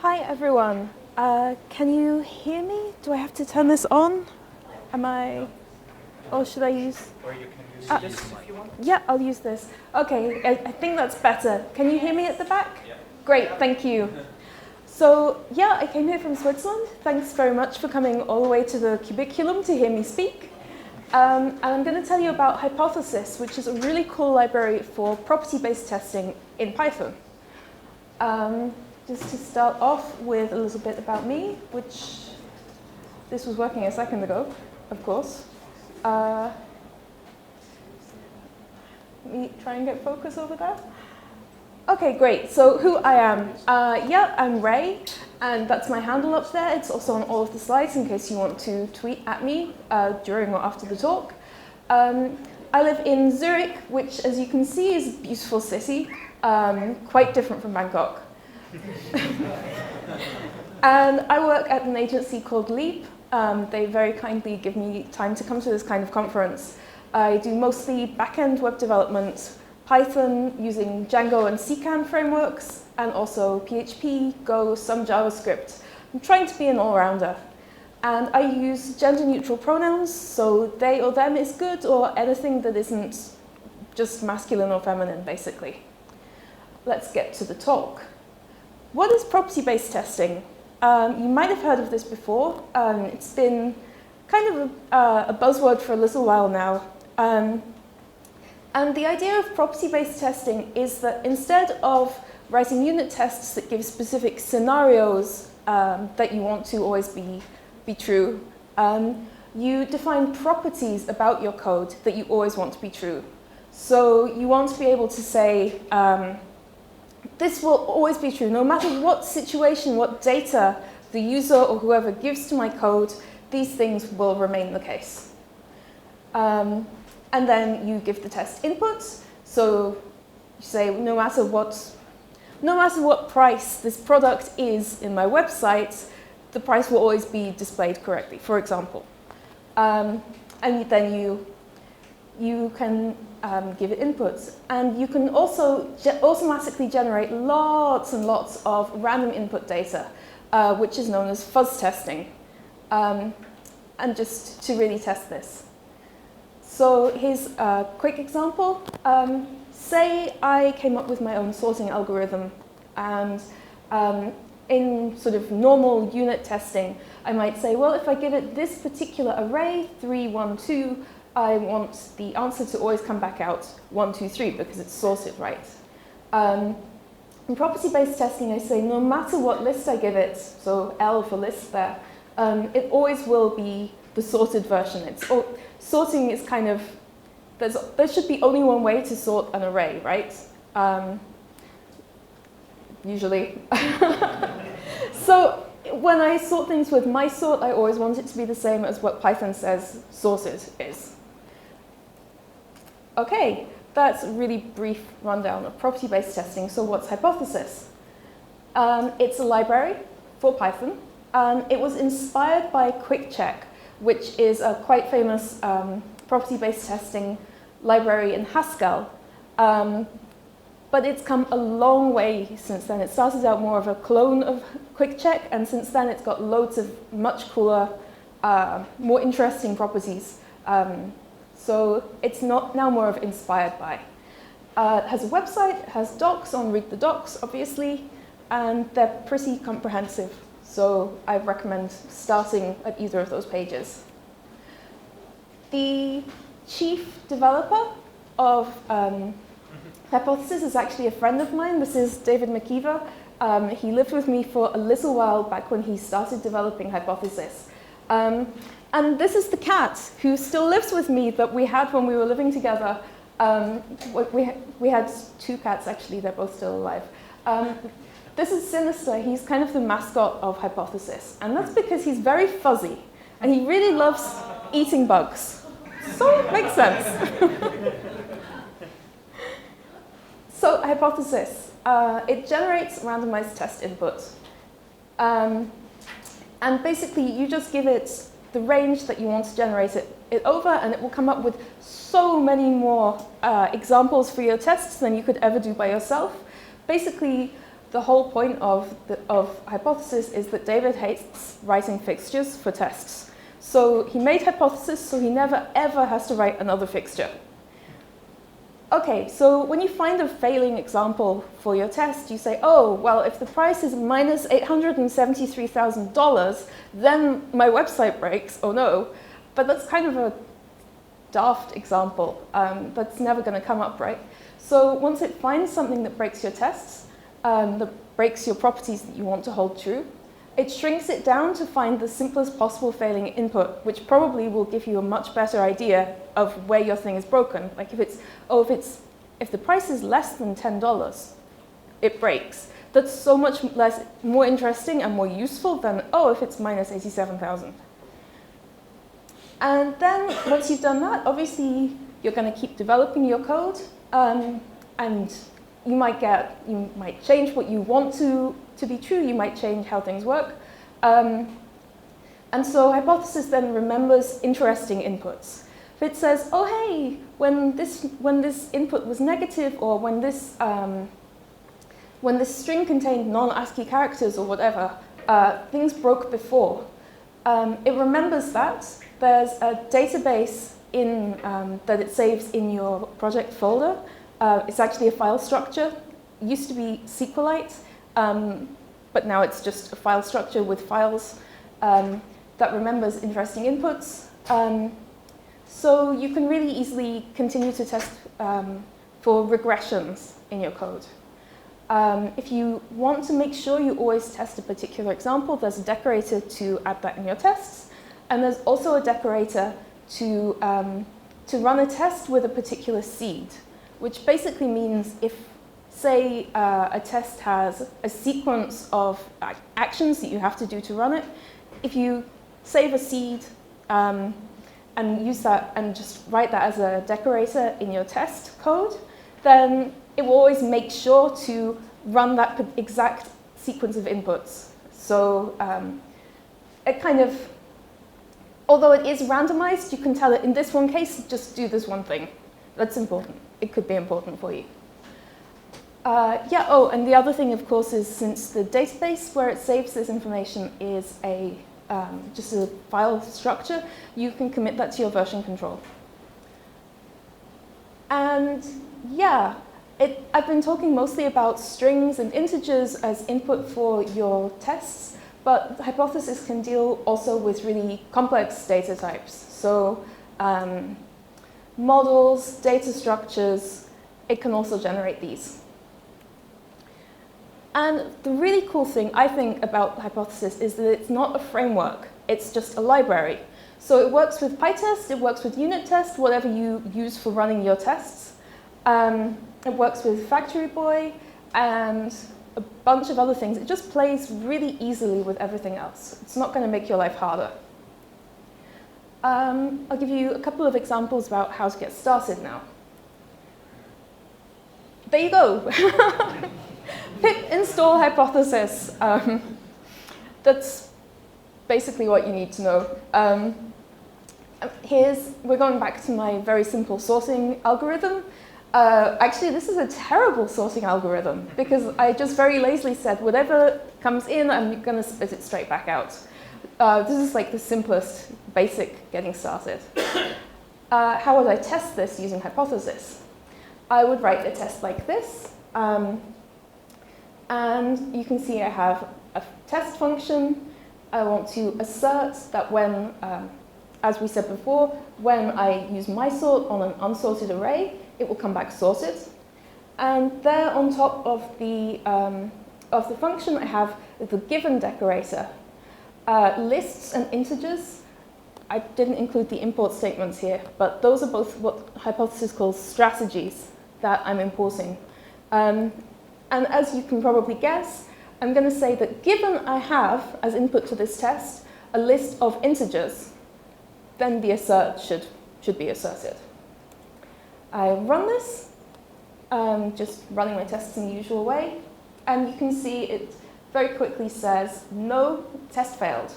Hi everyone. Can you hear me? Do I have to turn this on? Am I? Or should I use? Or you can use this if you want. Yeah, I'll use this. Okay, I think that's better. Can you hear me at the back? Yeah. Great, thank you. So yeah, I came here from Switzerland. Thanks very much for coming all the way to the cubiculum to hear me speak. And I'm going to tell you about Hypothesis, which is a really cool library for property-based testing in Python. Just to start off with a little bit about me, which this was working a second ago, of course. Let me try and get focus over there. Okay, great. So who I am. Yeah, I'm Rae, and that's my handle up there. It's also on all of the slides in case you want to tweet at me during or after the talk. I live in Zürich, which, as you can see, is a beautiful city, quite different from Bangkok. And I work at an agency called Liip. They very kindly give me time to come to this kind of conference. I do mostly back-end web development, Python using Django and cram frameworks, and also PHP, Go, some JavaScript. I'm trying to be an all-rounder. And I use gender-neutral pronouns, so they or them is good, or anything that isn't just masculine or feminine, basically. Let's get to the talk. What is property-based testing? You might have heard of this before. It's been kind of a buzzword for a little while now. And the idea of property-based testing is that instead of writing unit tests that give specific scenarios that you want to always be true, you define properties about your code that you always want to be true. So you want to be able to say, this will always be true, no matter what situation, what data the user or whoever gives to my code, these things will remain the case. And then you give the test inputs. So you say, no matter what price this product is in my website, the price will always be displayed correctly, for example. And then you can give it inputs. And you can also automatically generate lots and lots of random input data, which is known as fuzz testing. And just to really test this. So here's a quick example. Say I came up with my own sorting algorithm, and in sort of normal unit testing, I might say, well, if I give it this particular array, 3, 1, 2, I want the answer to always come back out 1, 2, 3 because it's sorted right. In property-based testing, I say no matter what list I give it, so L for list there, it always will be the sorted version. Sorting is kind of, there should be only one way to sort an array, right? Usually. So when I sort things with my sort, I always want it to be the same as what Python says sorted is. Okay, that's a really brief rundown of property-based testing. So what's Hypothesis? It's a library for Python. It was inspired by QuickCheck, which is a quite famous property-based testing library in Haskell. But it's come a long way since then. It started out more of a clone of QuickCheck, and since then it's got loads of much cooler, more interesting properties. So it's not now more of inspired by. It has a website, it has docs on Read the Docs, obviously, and they're pretty comprehensive. So I recommend starting at either of those pages. The chief developer of Hypothesis is actually a friend of mine. This is David McKeever. He lived with me for a little while back when he started developing Hypothesis. And this is the cat who still lives with me that we had when we were living together. We had 2 cats, actually. They're both still alive. This is Sinister. He's kind of the mascot of Hypothesis. And that's because he's very fuzzy. And he really loves eating bugs. So it makes sense. So Hypothesis, it generates randomized test inputs. And basically, you just give it the range that you want to generate it over, and it will come up with so many more examples for your tests than you could ever do by yourself. Basically, the whole point of Hypothesis is that David hates writing fixtures for tests. So he made Hypothesis so he never ever has to write another fixture. Okay, so when you find a failing example for your test, you say, oh, well, if the price is minus $873,000, then my website breaks, oh no. But that's kind of a daft example. That's never going to come up, right? So once it finds something that breaks your tests, that breaks your properties that you want to hold true, it shrinks it down to find the simplest possible failing input, which probably will give you a much better idea of where your thing is broken. Like if the price is less than $10, it breaks. That's so much more interesting and more useful than, oh, if it's minus 87,000. And then once you've done that, obviously you're going to keep developing your code, and you might change what you want to be true. You might change how things work. And so Hypothesis then remembers interesting inputs. If it says, oh, hey, when this input was negative, or when this string contained non-ASCII characters or whatever, things broke before. It remembers that. There's a database that it saves in your project folder. It's actually a file structure. It used to be SQLite, but now it's just a file structure with files that remembers interesting inputs. So you can really easily continue to test for regressions in your code. If you want to make sure you always test a particular example, there's a decorator to add that in your tests. And there's also a decorator to run a test with a particular seed, which basically means if, say, a test has a sequence of actions that you have to do to run it, if you save a seed and use that and just write that as a decorator in your test code, then it will always make sure to run that exact sequence of inputs. So it kind of, although it is randomized, you can tell it in this one case, just do this one thing. That's important. It could be important for you. And the other thing, of course, is since the database where it saves this information is just a file structure, you can commit that to your version control. And yeah, I've been talking mostly about strings and integers as input for your tests, but Hypothesis can deal also with really complex data types. So models, data structures, it can also generate these. And the really cool thing, I think, about Hypothesis is that it's not a framework. It's just a library. So it works with PyTest, it works with unit test, whatever you use for running your tests. It works with Factory Boy and a bunch of other things. It just plays really easily with everything else. It's not going to make your life harder. I'll give you a couple of examples about how to get started now. There you go. Pip install Hypothesis. That's basically what you need to know. We're going back to my very simple sorting algorithm. Actually, this is a terrible sorting algorithm because I just very lazily said whatever comes in, I'm going to spit it straight back out. This is like the simplest, basic getting started. How would I test this using Hypothesis? I would write a test like this. And you can see I have a test function. I want to assert that when, as we said before, when I use my sort on an unsorted array, it will come back sorted. And there on top of the function, I have the given decorator. Lists and integers, I didn't include the import statements here, but those are both what Hypothesis calls strategies that I'm importing. And as you can probably guess, I'm going to say that given I have, as input to this test, a list of integers, then the assert should be asserted. I run this, just running my tests in the usual way, and you can see it very quickly says, no, test failed.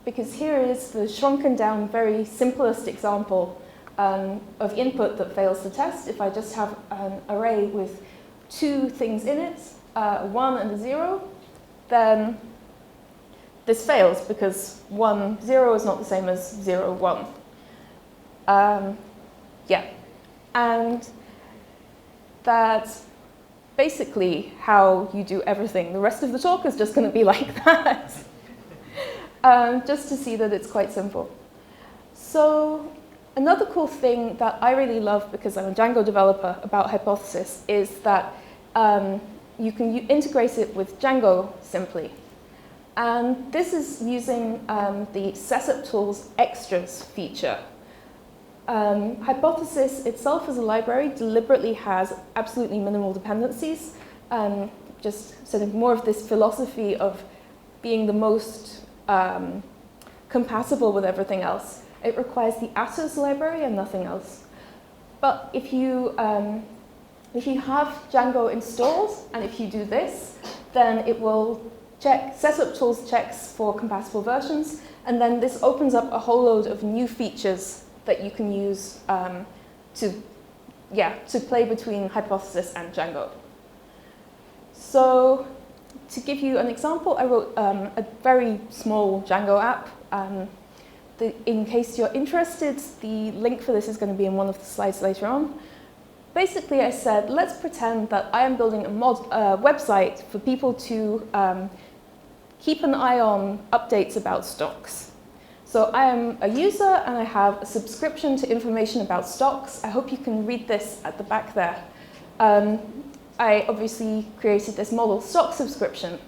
Because here is the shrunken down, very simplest example of input that fails the test. If I just have an array with 2 things in it, a 1 and a 0, then this fails because 1, 0 is not the same as 0, 1. Yeah, and that's basically how you do everything. The rest of the talk is just going to be like that, just to see that it's quite simple. So another cool thing that I really love, because I'm a Django developer, about Hypothesis is that you can integrate it with Django simply. And this is using the setup tools extras feature. Hypothesis itself as a library deliberately has absolutely minimal dependencies, just sort of more of this philosophy of being the most compatible with everything else. It requires the Atos library and nothing else. But if you have Django installed, and if you do this, then it will check, setup tools checks for compatible versions, and then this opens up a whole load of new features that you can use to play between Hypothesis and Django. So to give you an example, I wrote a very small Django app. In case you're interested, the link for this is going to be in one of the slides later on. Basically, I said, let's pretend that I am building a website for people to keep an eye on updates about stocks. So I am a user, and I have a subscription to information about stocks. I hope you can read this at the back there. I obviously created this model stock subscription.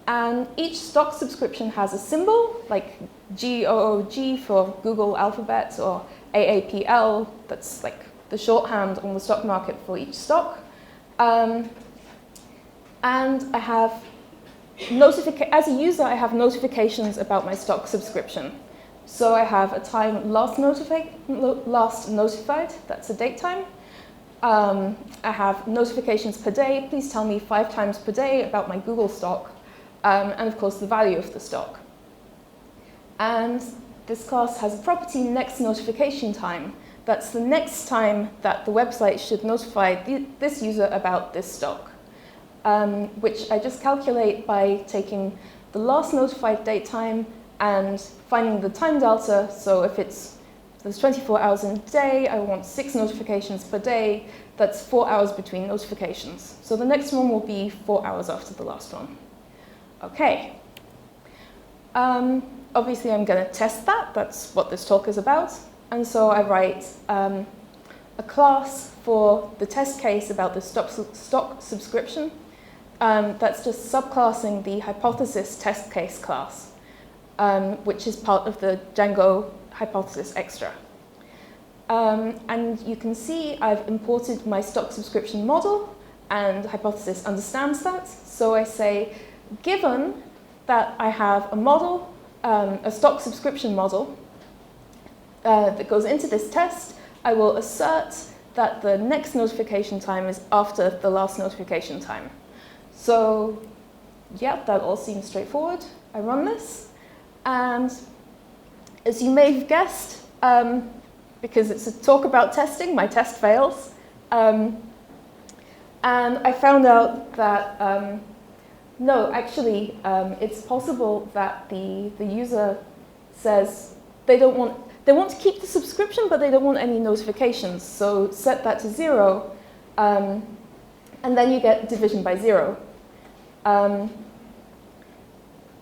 And each stock subscription has a symbol, like GOOG for Google Alphabet, or AAPL, that's like the shorthand on the stock market for each stock. And I have as a user, I have notifications about my stock subscription. So I have a time last notified, that's a date time. I have notifications per day. Please tell me 5 times per day about my Google stock. And of course, the value of the stock. And this class has a property next notification time. That's the next time that the website should notify this user about this stock, which I just calculate by taking the last notified date time and finding the time delta. So if there's 24 hours in a day, I want 6 notifications per day. That's 4 hours between notifications. So the next one will be 4 hours after the last one. Okay. Obviously, I'm going to test that. That's what this talk is about. And so I write a class for the test case about the stock subscription. That's just subclassing the hypothesis test case class, which is part of the Django hypothesis extra. And you can see I've imported my stock subscription model, and hypothesis understands that. So I say, given that I have a model, a stock subscription model, that goes into this test, I will assert that the next notification time is after the last notification time. So, yeah, that all seems straightforward. I run this, and as you may have guessed, because it's a talk about testing, my test fails. And I found out that, no, actually, it's possible that the user says they want to keep the subscription, but they don't want any notifications. So set that to 0, and then you get division by 0.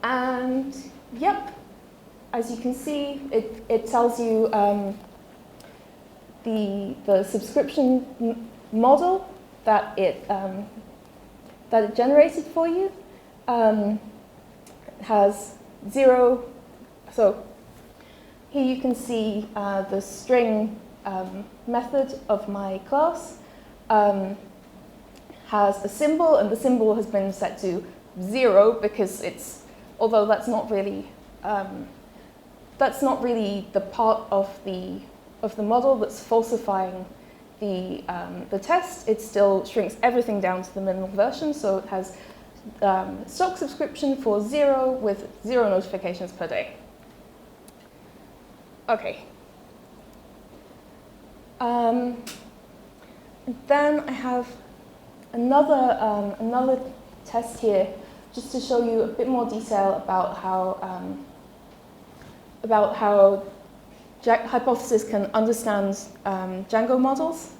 And yep, as you can see, it tells you the subscription model that it generated for you has 0. So here you can see the string method of my class has a symbol, and the symbol has been set to 0 because it's, although that's not really the part of the model that's falsifying the test. It still shrinks everything down to the minimal version, so it has stock subscription for 0 with 0 notifications per day. Okay. Then I have another test here just to show you a bit more detail about how hypothesis can understand Django models.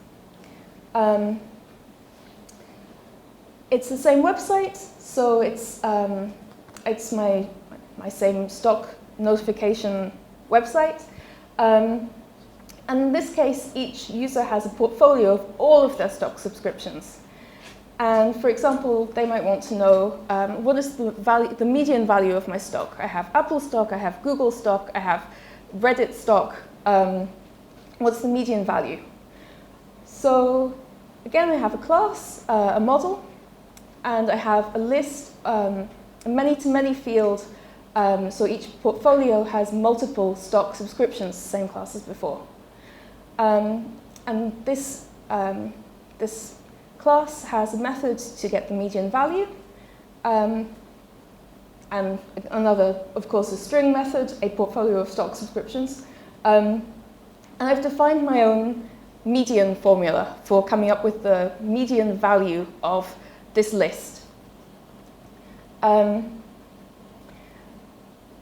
It's the same website, so it's my same stock notification website. And in this case, each user has a portfolio of all of their stock subscriptions. And for example, they might want to know what is the median value of my stock. I have Apple stock, I have Google stock, I have Reddit stock. What's the median value? So again, I have a class, a model, and I have a list, a many-to-many field. So each portfolio has multiple stock subscriptions, same class as before. And this class has a method to get the median value, and another, of course, a string method, a portfolio of stock subscriptions. And I've defined my own median formula for coming up with the median value of this list.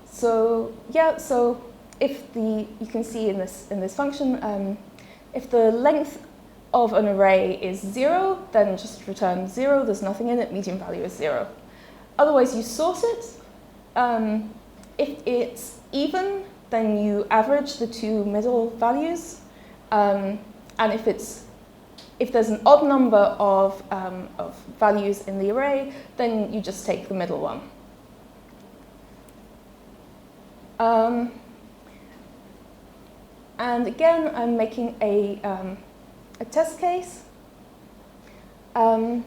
So if you can see in this function, if the length of an array is 0, then just return 0. There's nothing in it. Median value is 0. Otherwise, you sort it. If it's even, then you average the two middle values. And if there's an odd number of values in the array, then you just take the middle one. And again, I'm making a test case. And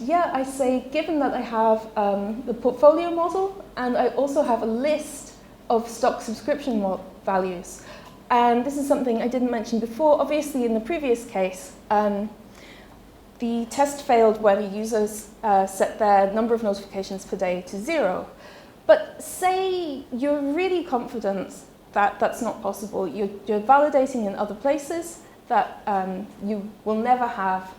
yeah, I say, given that I have the portfolio model, and I also have a list of stock subscription values. And this is something I didn't mention before. Obviously, in the previous case, the test failed when the users set their number of notifications per day to 0. But say you're really confident that that's not possible. You're validating in other places that you will never have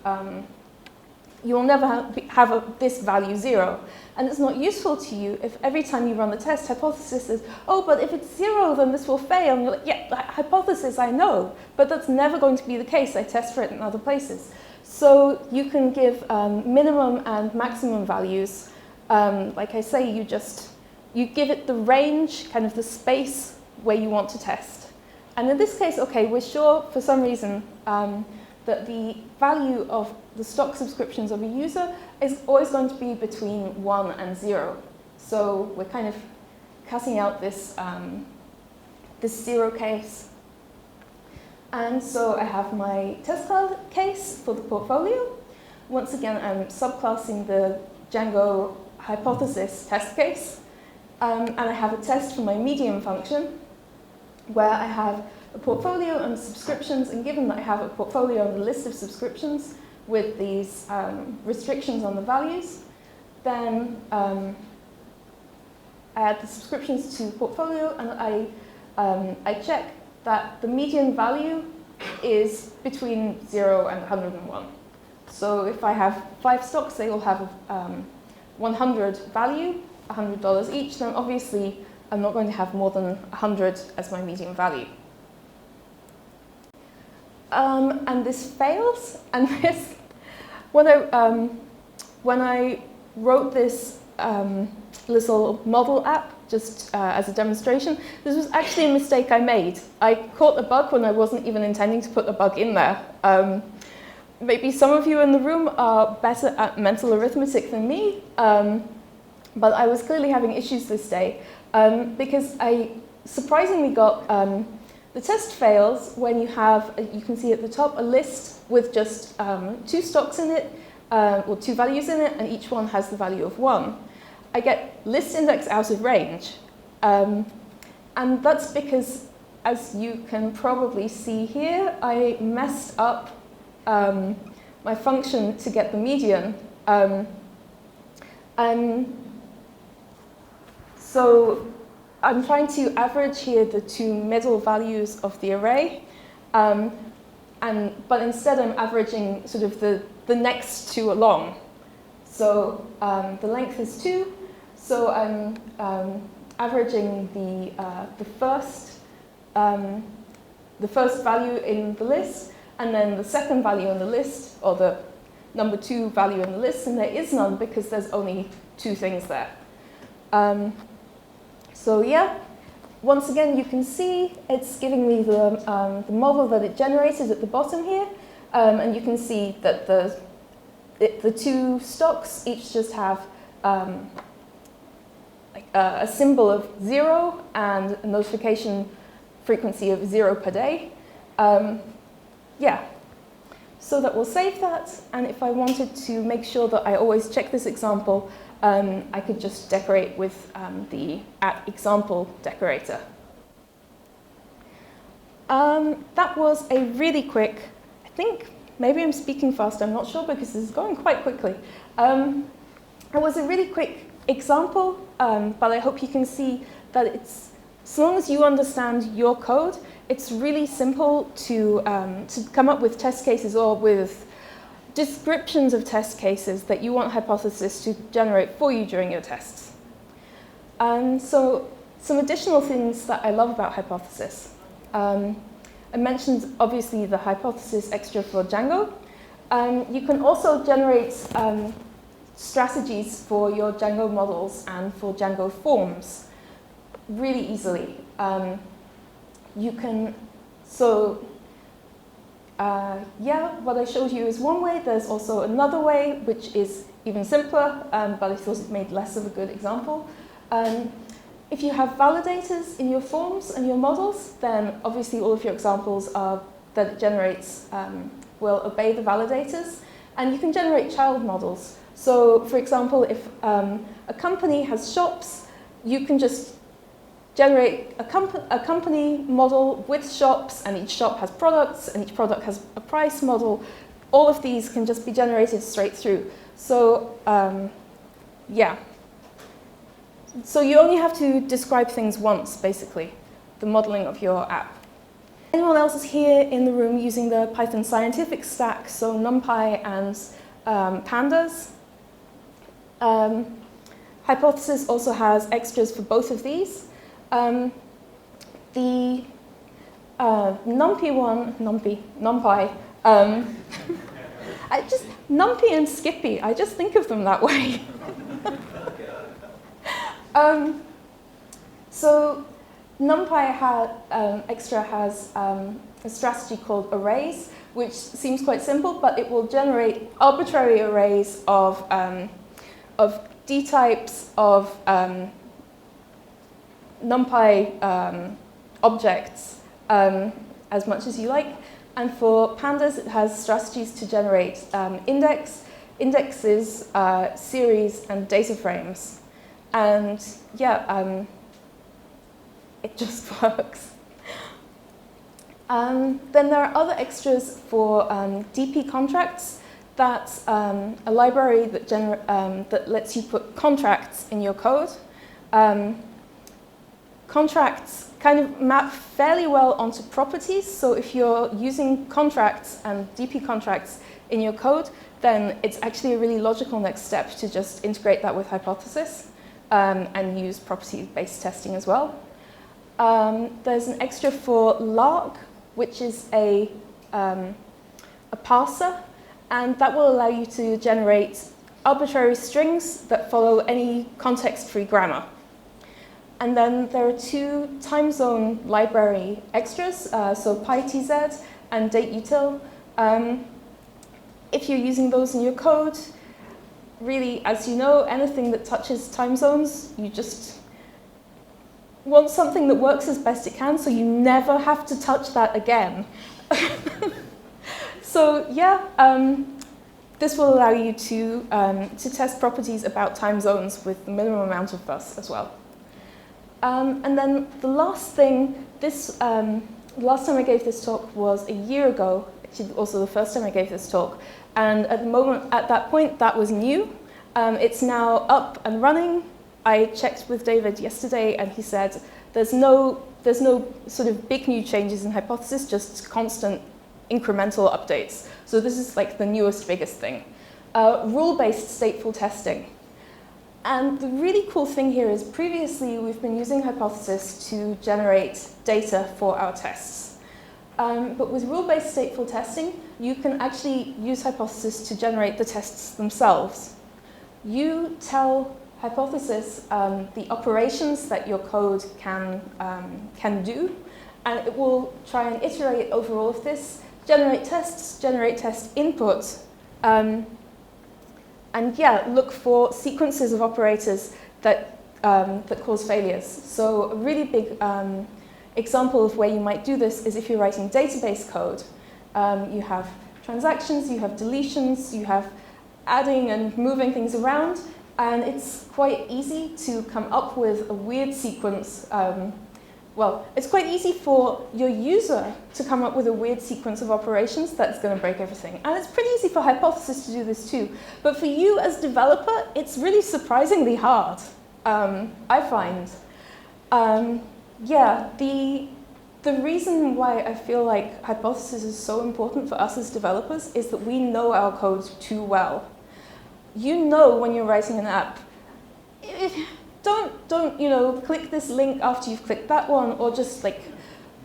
this value 0. And it's not useful to you if every time you run the test, hypothesis is, oh, but if it's 0, then this will fail. And you're like, yeah, hypothesis, I know, but that's never going to be the case. I test for it in other places. So you can give minimum and maximum values. Like I say, you give it the range, kind of the space where you want to test. And in this case, okay, we're sure for some reason that the value of the stock subscriptions of a user is always going to be between 1 and 0. So we're kind of cutting out this 0 case. And so I have my test case for the portfolio. Once again, I'm subclassing the Django hypothesis test case. And I have a test for my median function, where I have a portfolio and subscriptions, and given that I have a portfolio and a list of subscriptions with these restrictions on the values, then I add the subscriptions to portfolio, and I check that the median value is between 0 and 101. So if I have 5 stocks, they all have 100 value, $100 each, then obviously I'm not going to have more than 100 as my median value. And this fails, and this, when I wrote this little model app, just as a demonstration, this was actually a mistake I made. I caught a bug when I wasn't even intending to put a bug in there. Maybe some of you in the room are better at mental arithmetic than me, but I was clearly having issues this day because I surprisingly got the test fails when you have, you can see at the top, a list with just 2 stocks in it, or 2 values in it, and each one has the value of 1. I get list index out of range. And that's because, as you can probably see here, I messed up my function to get the median. So I'm trying to average here the 2 middle values of the array. but instead I'm averaging sort of the next two along. So the length is 2, so I'm averaging the first value in the list, and then the second value in the list, or the number 2 value in the list, and there is none because there's only 2 things there. So yeah, once again you can see it's giving me the model that it generated at the bottom here, and you can see that the 2 stocks each just have a symbol of 0 and a notification frequency of 0 per day. Yeah, so that will save that, and if I wanted to make sure that I always check this example, I could just decorate with the @example decorator. That was a really quick, I think maybe I'm speaking fast, I'm not sure because this is going quite quickly. It was a really quick example, but I hope you can see that it's, as long as you understand your code, it's really simple to come up with test cases or with descriptions of test cases that you want Hypothesis to generate for you during your tests. So some additional things that I love about Hypothesis. I mentioned obviously the Hypothesis extra for Django. You can also generate strategies for your Django models and for Django forms really easily. You can, yeah, what I showed you is one way. There's also another way, which is even simpler, but I thought it made less of a good example. If you have validators in your forms and your models, then obviously all of your examples that it generates will obey the validators. And you can generate child models. So, for example, if a company has shops, you can just generate a company model with shops, and each shop has products, and each product has a price model. All of these can just be generated straight through. So, yeah. So you only have to describe things once, basically, the modeling of your app. Anyone else is here in the room using the Python scientific stack, so NumPy and pandas? Hypothesis also has extras for both of these. The NumPy, NumPy and Skippy, I just think of them that way. So NumPy extra has a strategy called arrays, which seems quite simple, but it will generate arbitrary arrays of D types of NumPy objects as much as you like. And for pandas, it has strategies to generate indexes, series, and data frames. And yeah, it just works. Then there are other extras for DP contracts. That's a library that lets you put contracts in your code. Contracts kind of map fairly well onto properties. So if you're using contracts and DP contracts in your code, then it's actually a really logical next step to just integrate that with Hypothesis and use property-based testing as well. There's an extra for Lark, which is a parser, and that will allow you to generate arbitrary strings that follow any context-free grammar. And then there are 2 time zone library extras, so PyTZ and dateutil. If you're using those in your code, really, as you know, anything that touches time zones, you just want something that works as best it can, so you never have to touch that again. So yeah, this will allow you to test properties about time zones with the minimum amount of fuss as well. And then the last thing, last time I gave this talk was a year ago, actually also the first time I gave this talk, and at that point that was new. It's now up and running. I checked with David yesterday, and he said there's no sort of big new changes in Hypothesis, just constant incremental updates. So this is like the newest, biggest thing. Rule-based stateful testing. And the really cool thing here is previously we've been using Hypothesis to generate data for our tests. But with rule-based stateful testing, you can actually use Hypothesis to generate the tests themselves. You tell Hypothesis the operations that your code can do, and it will try and iterate over all of this, generate tests, generate test input, and yeah, look for sequences of operators that cause failures. So a really big example of where you might do this is if you're writing database code. You have transactions, you have deletions, you have adding and moving things around, and it's quite easy to come up with a weird sequence. Well, it's quite easy for your user to come up with a weird sequence of operations that's going to break everything. And it's pretty easy for Hypothesis to do this too. But for you as developer, it's really surprisingly hard, I find. Yeah, the reason why I feel like Hypothesis is so important for us as developers is that we know our code too well. You know when you're writing an app, don't click this link after you've clicked that one, or just like,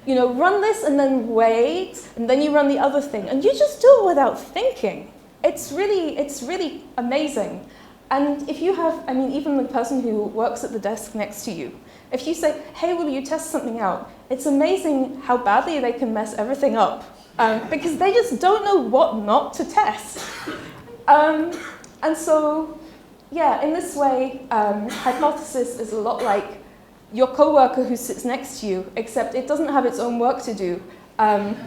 run this and then wait, and then you run the other thing, and you just do it without thinking. It's really amazing. And if you have, even the person who works at the desk next to you, if you say, hey, will you test something out? It's amazing how badly they can mess everything up, because they just don't know what not to test. And so, yeah, in this way, Hypothesis is a lot like your coworker who sits next to you, except it doesn't have its own work to do. And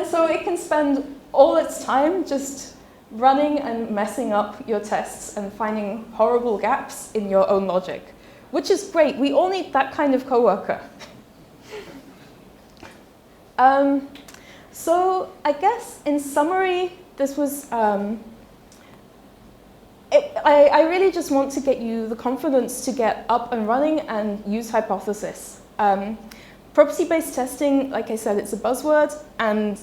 so it can spend all its time just running and messing up your tests and finding horrible gaps in your own logic, which is great. We all need that kind of coworker. So I guess in summary, this was I really just want to get you the confidence to get up and running and use Hypothesis. Property-based testing, like I said, it's a buzzword, and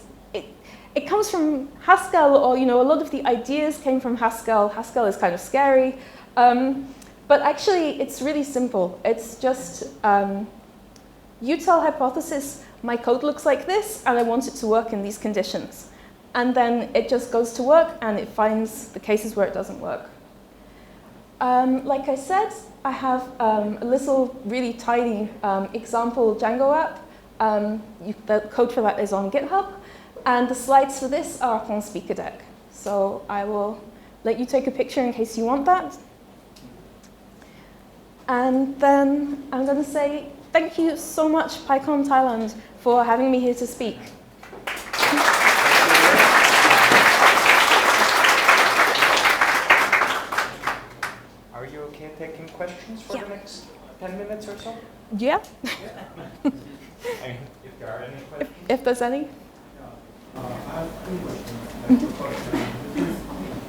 it comes from Haskell, or a lot of the ideas came from Haskell. Haskell is kind of scary, but actually it's really simple. It's just you tell Hypothesis, my code looks like this, and I want it to work in these conditions. And then it just goes to work, and it finds the cases where it doesn't work. Like I said, I have a little, really tiny example Django app. The code for that is on GitHub, and the slides for this are up on Speaker Deck. So I will let you take a picture in case you want that. And then I'm going to say thank you so much, PyCon Thailand, for having me here to speak. Are you okay taking questions for the next 10 minutes or so? Yeah. If there are any questions. If there's any. I have two questions.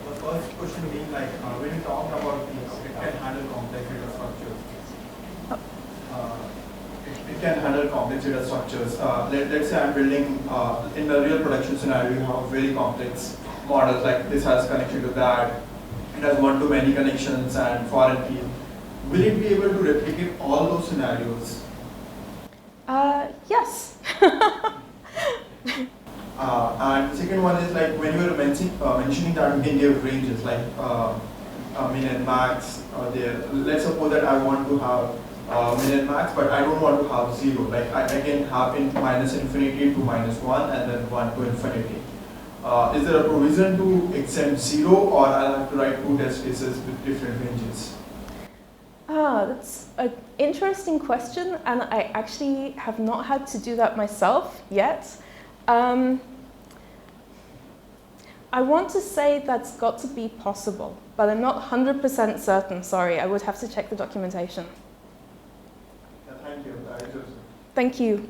The first question being when you talk about it can handle complex data structures. It can handle complex data structures. Let's say I'm building in a real production scenario, you have very complex models, like this has connection to that. It has one-to-many connections and foreign key. Will it be able to replicate all those scenarios? Yes. And the second one is when you were mentioning that we can give ranges like min and max there. Let's suppose that I want to have min and max, but I don't want to have 0. Like I can have in minus infinity to -1 and then 1 to infinity. Is there a provision to extend 0, or I'll have to write 2 test cases with different ranges? That's an interesting question, and I actually have not had to do that myself yet. I want to say that's got to be possible, but I'm not 100% certain. Sorry, I would have to check the documentation. Thank you. Thank you.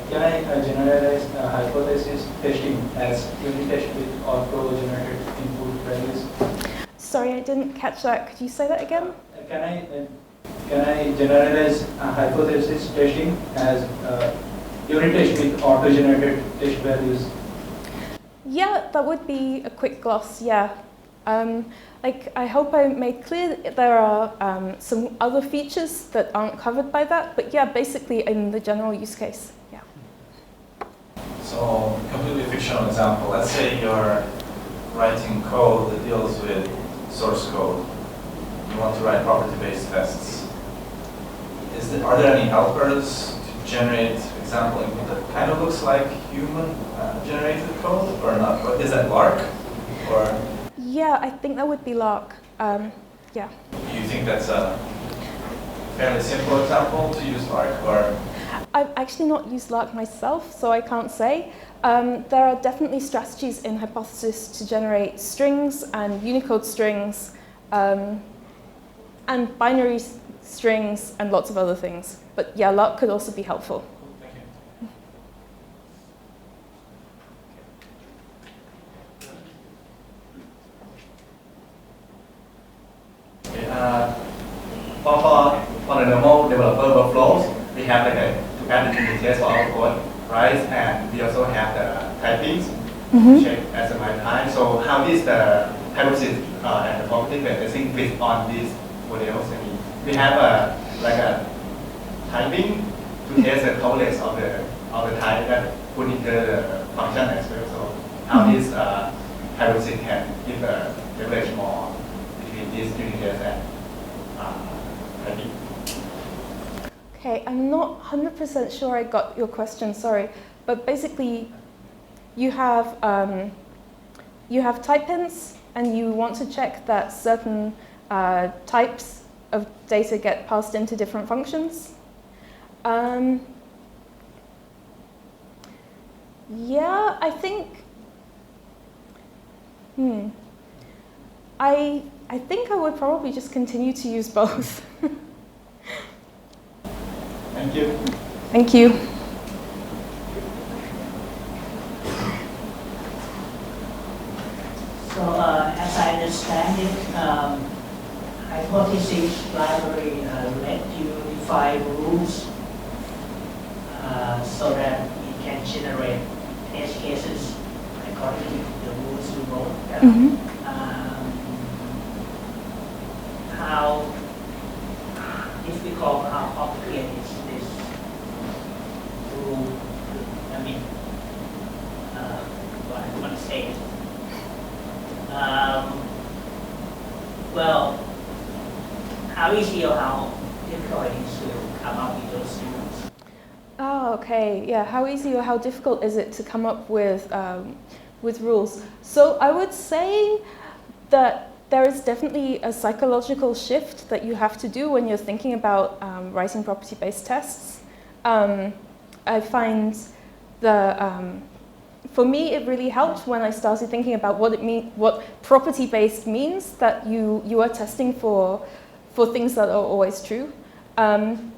Can I generalize hypothesis testing as unit test with auto-generated input values? Sorry, I didn't catch that. Could you say that again? Can I can I generalize hypothesis testing as unit test with auto-generated test values? Yeah, that would be a quick gloss, yeah. Like, I hope I made clear that there are some other features that aren't covered by that, but yeah, basically in the general use case, yeah. So, completely fictional example. Let's say you're writing code that deals with source code. You want to write property-based tests. Are there any helpers to generate example input that kind of looks like human-generated code, or not? Or is that Lark? Or Yeah, I think that would be Lark. Yeah. do you think that's a fairly simple example to use Lark, or? I've actually not used Lark myself, so I can't say. There are definitely strategies in Hypothesis to generate strings and Unicode strings, and binary strings and lots of other things. But yeah, Lark could also be helpful. Thank you. For the normal developer workflows, we have to add the unit test for our code, right? And we also have the typings check as a my time. So how is the hypothesis and the property-based testing fit on these models? I mean, we have a typing to test the coverage of the type that put into the function as well. So how this hypothesis can give a leverage more between these unit tests and typing. Okay, I'm not 100% sure I got your question, sorry. But basically, you have type-ins, and you want to check that certain types of data get passed into different functions. Yeah, I think, I think I would probably just continue to use both. Thank you. Thank you. So as I understand it, hypothesis library let you define rules so that it can generate test cases according to the rules you wrote. How difficult, how complicated is this rule? I mean, what I want to say is, well, how easy or how difficult it is to come up with those rules? Oh, okay. Yeah. How easy or how difficult is it to come up with rules? So I would say that there is definitely a psychological shift that you have to do when you're thinking about writing property-based tests. I find for me, it really helped when I started thinking about what property-based means, that you are testing for things that are always true. And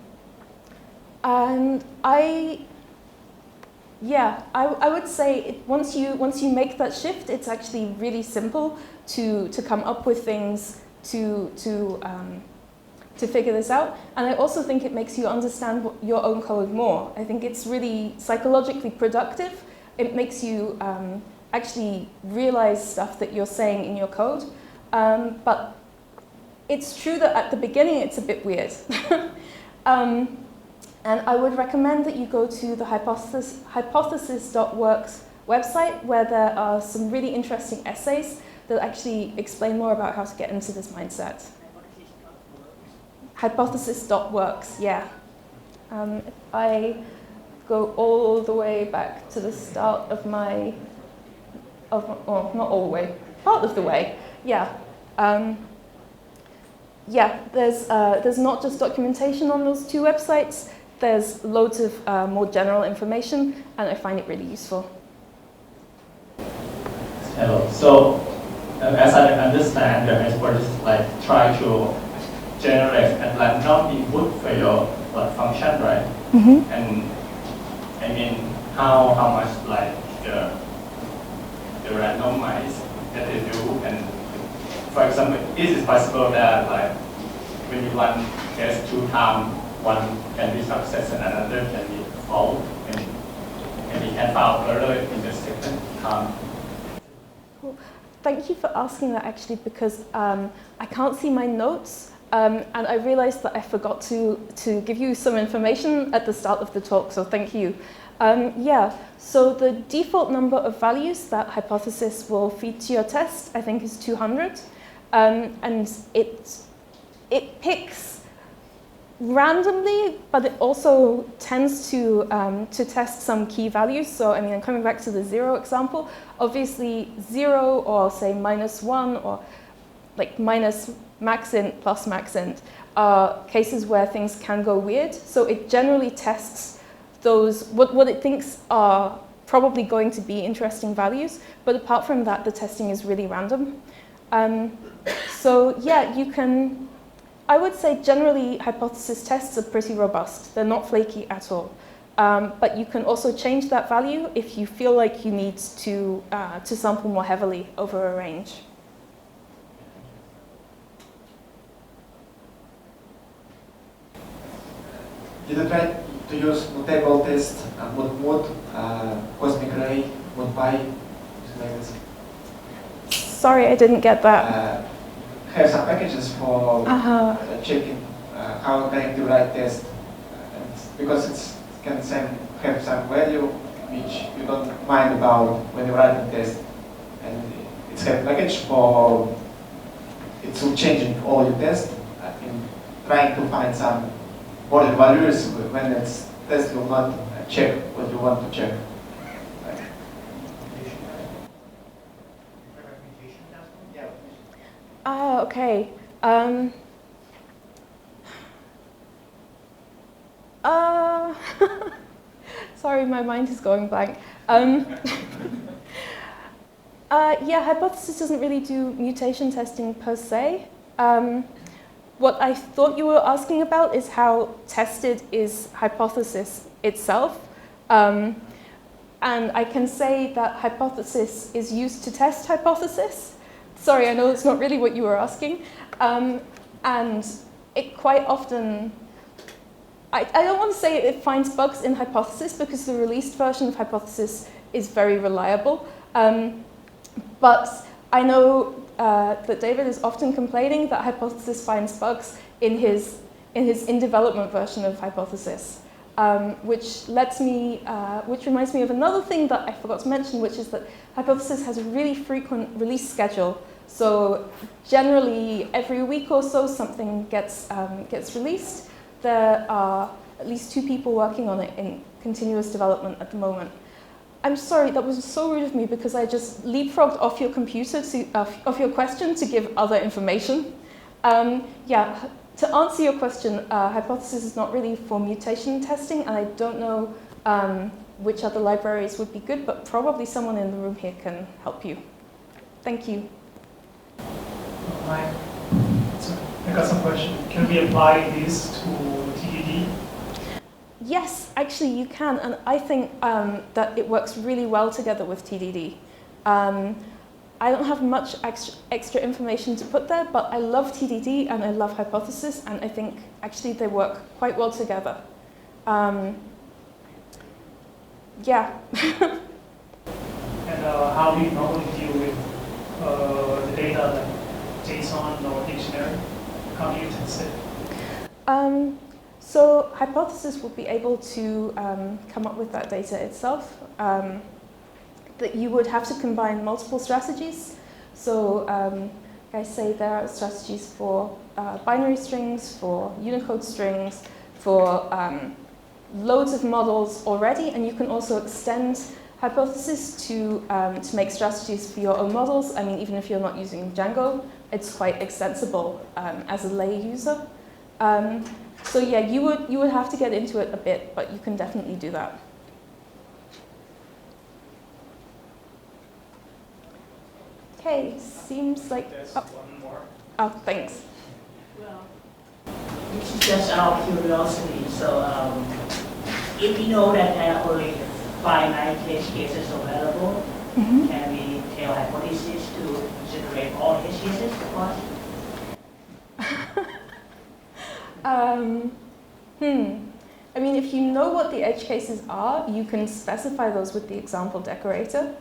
I would say once you make that shift, it's actually really simple to come up with things to figure this out. And I also think it makes you understand your own code more. I think it's really psychologically productive. It makes you actually realize stuff that you're saying in your code. But it's true that at the beginning it's a bit weird. And I would recommend that you go to the hypothesis.works website, where there are some really interesting essays that actually explain more about how to get into this mindset. Hypothesis.works, yeah. If I go all the way back to the start of well, not all the way, part of the way, yeah. Yeah, there's not just documentation on those two websites. There's loads of more general information, and I find it really useful. Hello. So, as I understand, the hypothesis try to generate a random input for your function, right? And I mean, how much the randomized that they do, and for example, is it possible that when you run case 2 times, one can be success and another can be false, and we can found error in the second time. Cool. Thank you for asking that actually, because I can't see my notes, and I realized that I forgot to give you some information at the start of the talk, so thank you. Yeah, so the default number of values that Hypothesis will feed to your test, I think, is 200. And it picks randomly, but it also tends to test some key values. So, I mean, I'm coming back to the 0 example. Obviously, 0 or say -1 or like minus maxint plus maxint are cases where things can go weird. So it generally tests those, what it thinks are probably going to be interesting values. But apart from that, the testing is really random. So yeah, you can, I would say generally Hypothesis tests are pretty robust. They're not flaky at all. But you can also change that value if you feel like you need to sample more heavily over a range. Did you try to use mutable test, mood, cosmic ray, mood pi, something like this? Sorry, I didn't get that. Have some packages for checking how going to write test, because it can have some value which you don't mind about when you write the test, and it's a package for it's changing all your tests in trying to find some border values when it's test will not check what you want to check. Okay. Sorry, my mind is going blank. Yeah, Hypothesis doesn't really do mutation testing per se. What I thought you were asking about is how tested is Hypothesis itself. And I can say that Hypothesis is used to test Hypothesis. Sorry, I know it's not really what you were asking. And it quite often, I don't want to say it finds bugs in Hypothesis because the released version of Hypothesis is very reliable. But I know that David is often complaining that Hypothesis finds bugs in his in-development version of Hypothesis, which reminds me of another thing that I forgot to mention, which is that Hypothesis has a really frequent release schedule. So generally, every week or so, something gets released. There are at least 2 people working on it in continuous development at the moment. I'm sorry, that was so rude of me because I just leapfrogged off your computer off your question to give other information. Yeah, to answer your question, Hypothesis is not really for mutation testing, and I don't know which other libraries would be good, but probably someone in the room here can help you. Thank you. Hi. So I got some question. Can we apply this to TDD? Yes, actually you can, and I think that it works really well together with TDD. I don't have much extra information to put there, but I love TDD and I love Hypothesis, and I think actually they work quite well together. Yeah. And how do you normally deal with the data like JSON or dictionary? How do you test it? So Hypothesis will be able to come up with that data itself. That you would have to combine multiple strategies. So I say there are strategies for binary strings, for Unicode strings, for loads of models already, and you can also extend Hypothesis to make strategies for your own models. I mean, even if you're not using Django, it's quite extensible as a lay user. So yeah, you would have to get into it a bit, but you can definitely do that. Okay, seems like. There's one more. Oh, thanks. Well, this is just out of curiosity. So if we know that there are only finite test cases available, can we tell Hypothesis to generate all test cases for us? I mean, if you know what the edge cases are, you can specify those with the example decorator.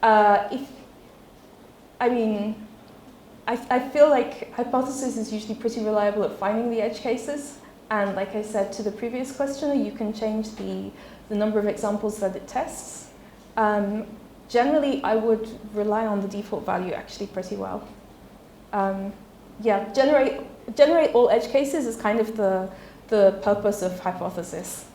I feel like hypothesis is usually pretty reliable at finding the edge cases. And like I said to the previous questioner, you can change the number of examples that it tests. Generally, I would rely on the default value actually pretty well. Yeah, generate all edge cases is kind of the purpose of hypothesis.